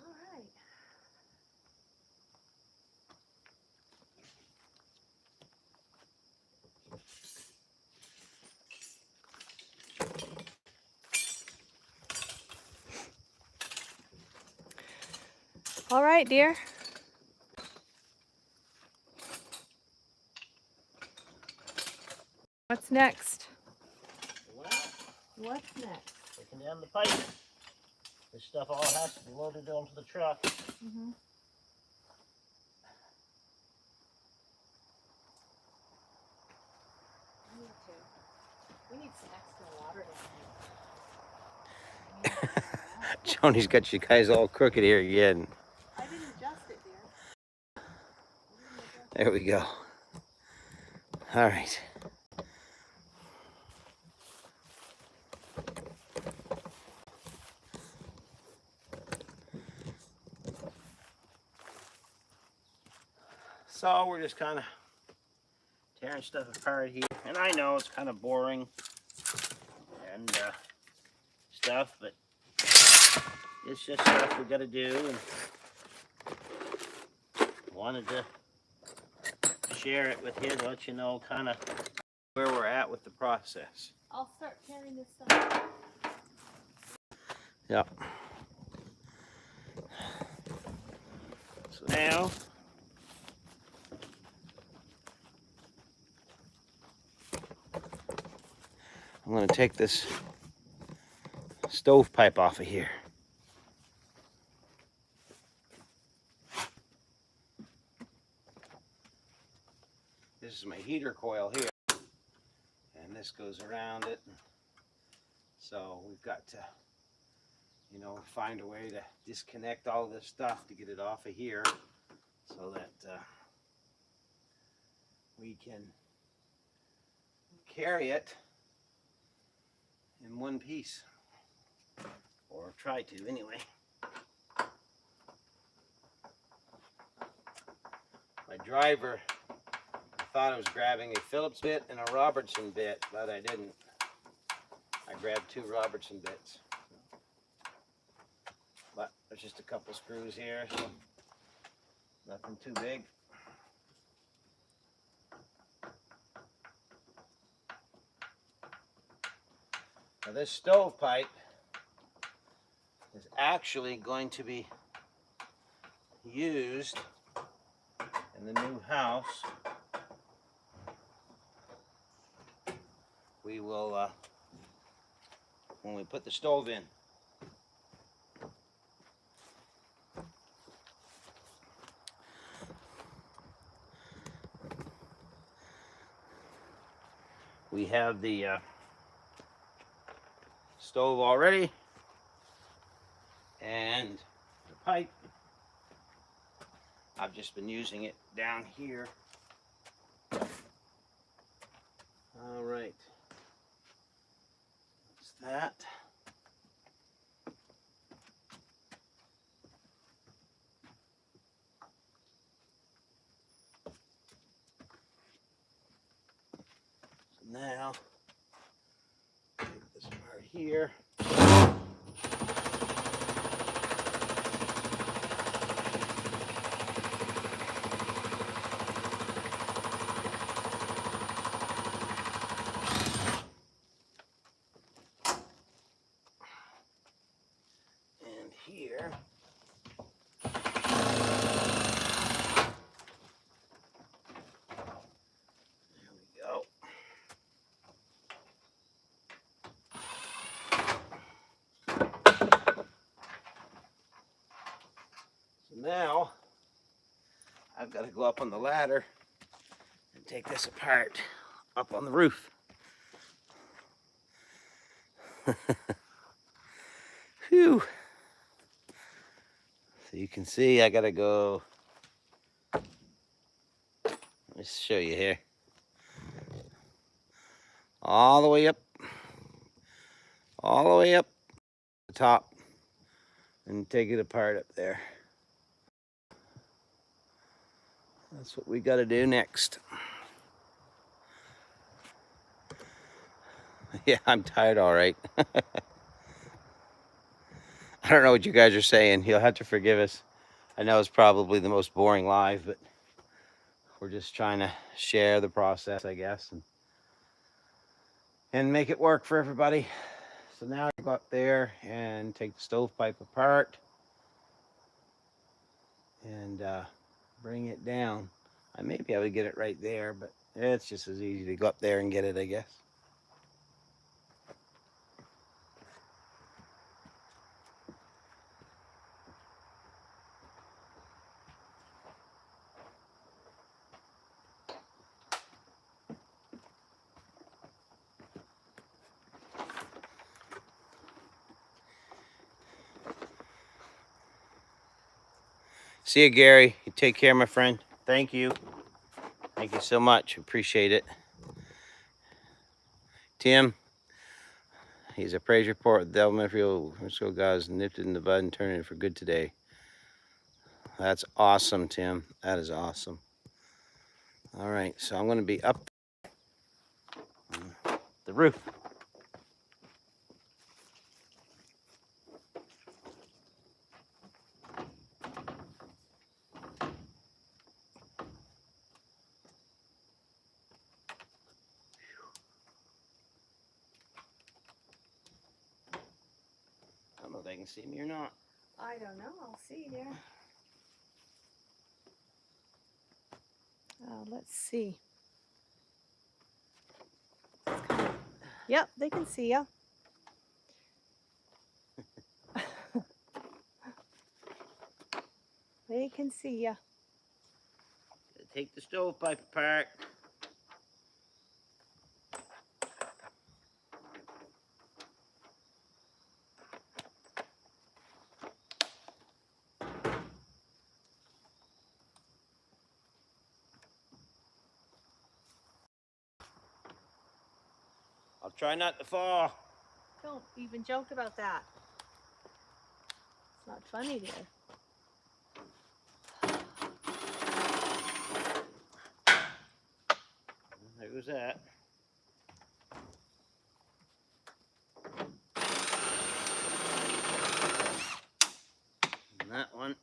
S2: All right. All right, dear. What's next?
S3: Well,
S2: What's next?
S3: taking down the pipe. This stuff all has to be loaded onto the truck.
S2: Mm-hmm.
S1: Joni's got you guys all crooked here again.
S2: I didn't adjust it, dear.
S1: There we go. All right. So we're just kind of tearing stuff apart here. And I know it's kind of boring and stuff, but it's just stuff we got to do. And wanted to share it with you to let you know kind of where we're at with the process.
S2: I'll start tearing this stuff.
S1: Yep. So now I'm going to take this stovepipe off of here. This is my heater coil here, and this goes around it. So we've got to, you know, find a way to disconnect all this stuff to get it off of here so that we can carry it in one piece, or try to anyway. My driver thought I was grabbing a Phillips bit and a Robertson bit, but I didn't. I grabbed 2 Robertson bits. But there's just a couple screws here, so nothing too big. Now this stovepipe is actually going to be used in the new house. We will, when we put the stove in. We have the stove already, and the pipe. I've just been using it down here. All right. That's that. So now, take this part here. And here. There we go. So now, I've got to go up on the ladder and take this apart up on the roof. Whew. So you can see I gotta go. Let's show you here. All the way up the top, and take it apart up there. That's what we gotta do next. Yeah, I'm tired, all right. I don't know what you guys are saying. You'll have to forgive us. I know it's probably the most boring live, but we're just trying to share the process, I guess, and make it work for everybody. So now I go up there and take the stovepipe apart and bring it down. I may be able to get it right there, but it's just as easy to go up there and get it, I guess. See you, Gary. You take care, my friend. Thank you. Thank you so much. Appreciate it. Tim, he's a praise report with Del Medfield. So guys nipped it in the bud and turned it for good today. That's awesome, Tim. That is awesome. All right, so I'm going to be up on the roof. I don't know if they can see me or not.
S2: I don't know. I'll see there. Let's see. Yep, they can see you. They can see you.
S1: Take the stovepipe apart. I'll try not to fall.
S2: Don't even joke about that. It's not funny there.
S1: There goes that. And that one.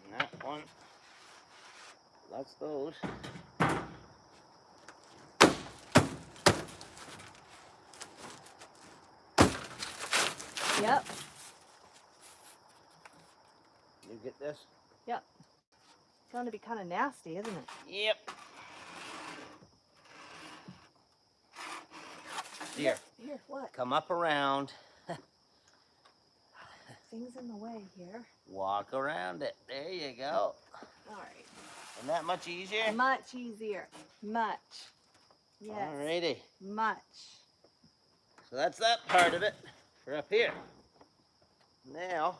S1: And that one. That's those.
S2: Yep.
S1: You get this?
S2: Yep. It's going to be kind of nasty, isn't it?
S1: Yep. Here.
S2: Here, what?
S1: Come up around.
S2: Things in the way here.
S1: Walk around it. There you go.
S2: All right.
S1: Isn't that much easier?
S2: Much easier. Much. Yes.
S1: Alrighty.
S2: Much.
S1: So that's that part of it for up here. Now,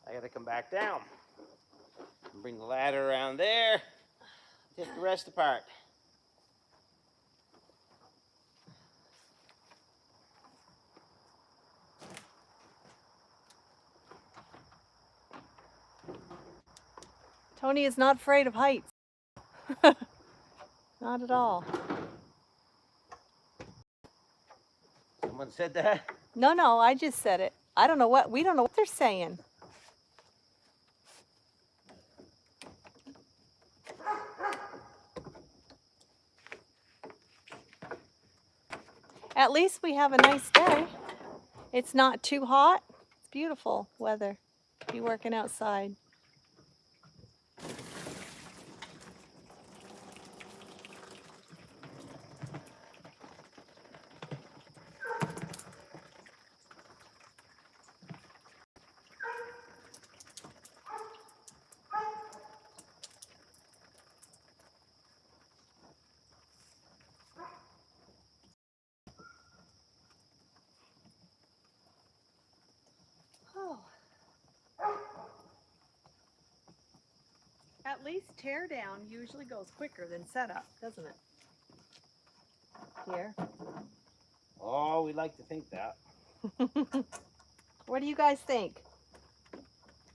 S1: I gotta come back down. Bring the ladder around there. Take the rest apart.
S2: Tony is not afraid of heights. Not at all.
S1: Someone said that?
S2: No, I just said it. I don't know what, we don't know what they're saying. At least we have a nice day. It's not too hot. It's beautiful weather. Be working outside. At least tear down usually goes quicker than setup, doesn't it? Here.
S1: Oh, we like to think that.
S2: What do you guys think?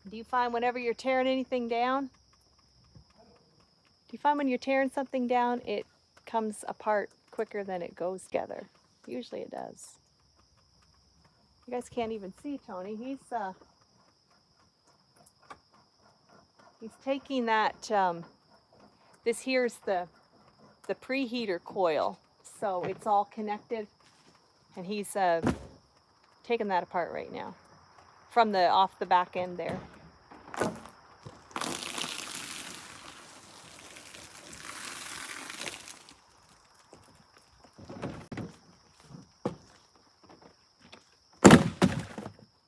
S2: Do you find whenever you're tearing anything down? Do you find when you're tearing something down, it comes apart quicker than it goes together? Usually it does. You guys can't even see Tony. He's taking that, this here's the preheater coil. So it's all connected. And he's taking that apart right now. From the, off the back end there.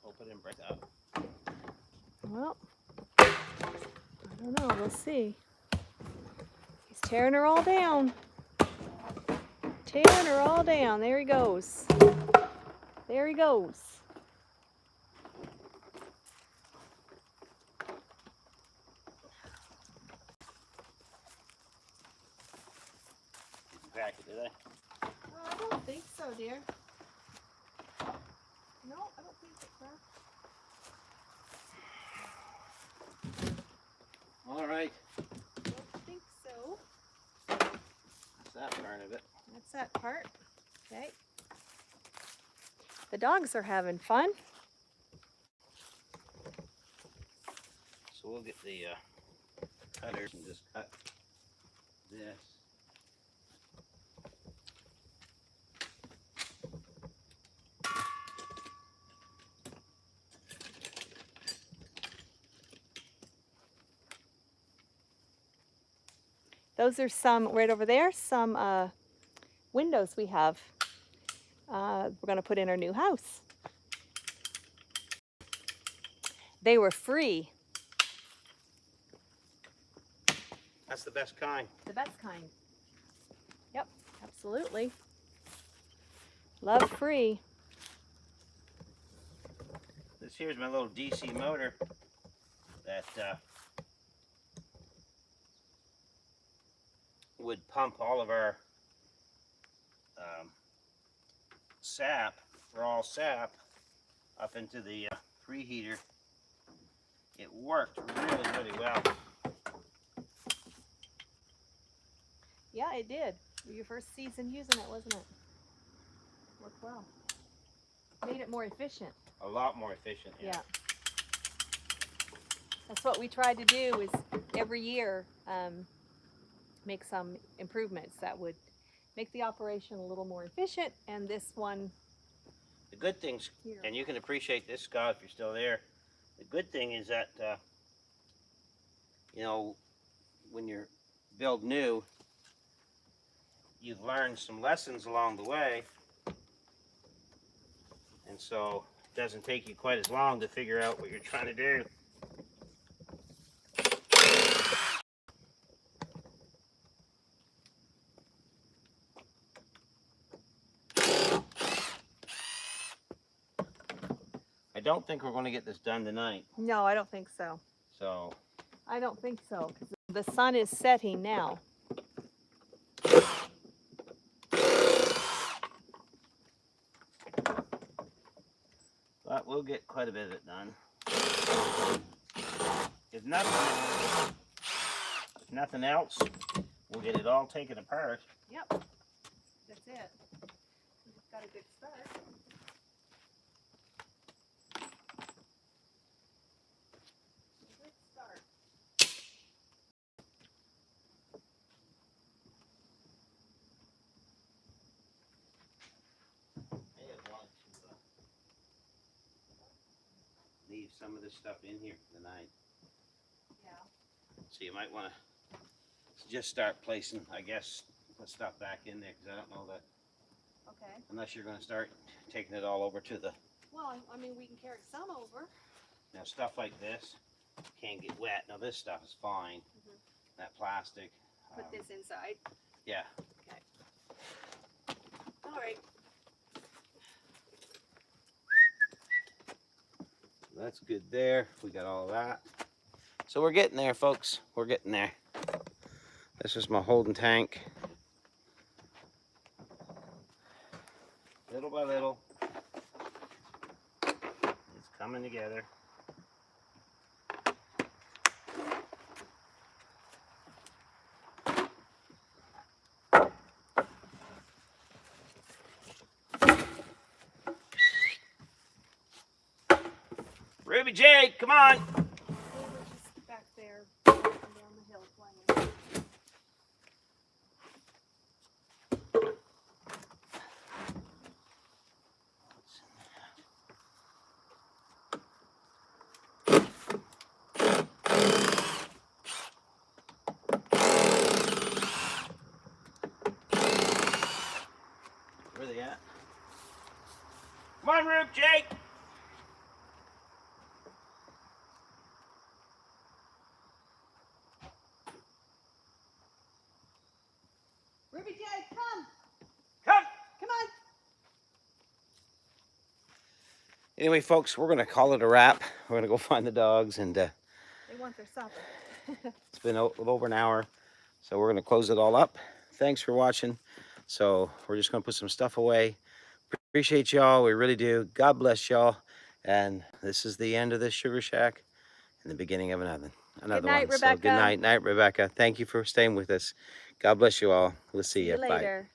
S1: Hope it didn't break up.
S2: Well, I don't know. We'll see. He's tearing her all down. tearing her all down. There he goes. There he goes.
S1: Crack it, did I?
S2: I don't think so, dear. No, I don't think it cracked.
S1: All right.
S2: Don't think so.
S1: That's that part of it.
S2: That's that part. Okay. The dogs are having fun.
S1: So we'll get the cutters and just cut this.
S2: Those are some, right over there, some windows we have. We're going to put in our new house. They were free.
S1: That's the best kind.
S2: The best kind. Yep, absolutely. Love free.
S1: This here's my little DC motor that would pump all of our sap, raw sap, up into the preheater. It worked really, really well.
S2: Yeah, it did. Your first season using it, wasn't it? Worked well. Made it more efficient.
S1: A lot more efficient.
S2: Yeah. That's what we tried to do, is every year make some improvements that would make the operation a little more efficient, and this one
S1: The good things,
S2: here.
S1: and you can appreciate this, Scott, if you're still there. The good thing is that, you know, when you're build new, you've learned some lessons along the way, and so it doesn't take you quite as long to figure out what you're trying to do. I don't think we're going to get this done tonight,
S2: No, I don't think so.
S1: so
S2: I don't think so, because the sun is setting now.
S1: but we'll get quite a bit of it done. If nothing else, we'll get it all taken apart.
S2: Yep, that's it. We've got a good start. Good start.
S1: I had wanted to leave some of this stuff in here for the night.
S2: Yeah.
S1: So you might want to just start placing, I guess, put stuff back in there, because I don't know that,
S2: Okay.
S1: unless you're going to start taking it all over to the,
S2: Well, I mean, we can carry some over.
S1: now stuff like this can't get wet. Now this stuff is fine, that plastic.
S2: Put this inside.
S1: Yeah.
S2: All right.
S1: That's good there. We got all of that. So we're getting there, folks. We're getting there. This is my holding tank. Little by little, it's coming together. Ruby Jade, come on!
S2: We were just back there walking down the hill playing.
S1: Where are they at? Come on, Ruby Jade!
S2: Ruby Jade, come!
S1: Anyway, folks, we're gonna call it a wrap. We're gonna go find the dogs, and
S2: They want their supper.
S1: it's been over an hour, so we're gonna close it all up. Thanks for watching. So we're just gonna put some stuff away. Appreciate y'all. We really do. God bless y'all. And this is the end of this Sugar Shack and the beginning of another
S2: night,
S1: one. So
S2: Rebecca.
S1: good night, Rebecca. Thank you for staying with us. God bless you all. We'll see
S2: See
S1: you.
S2: you
S1: Bye.
S2: later.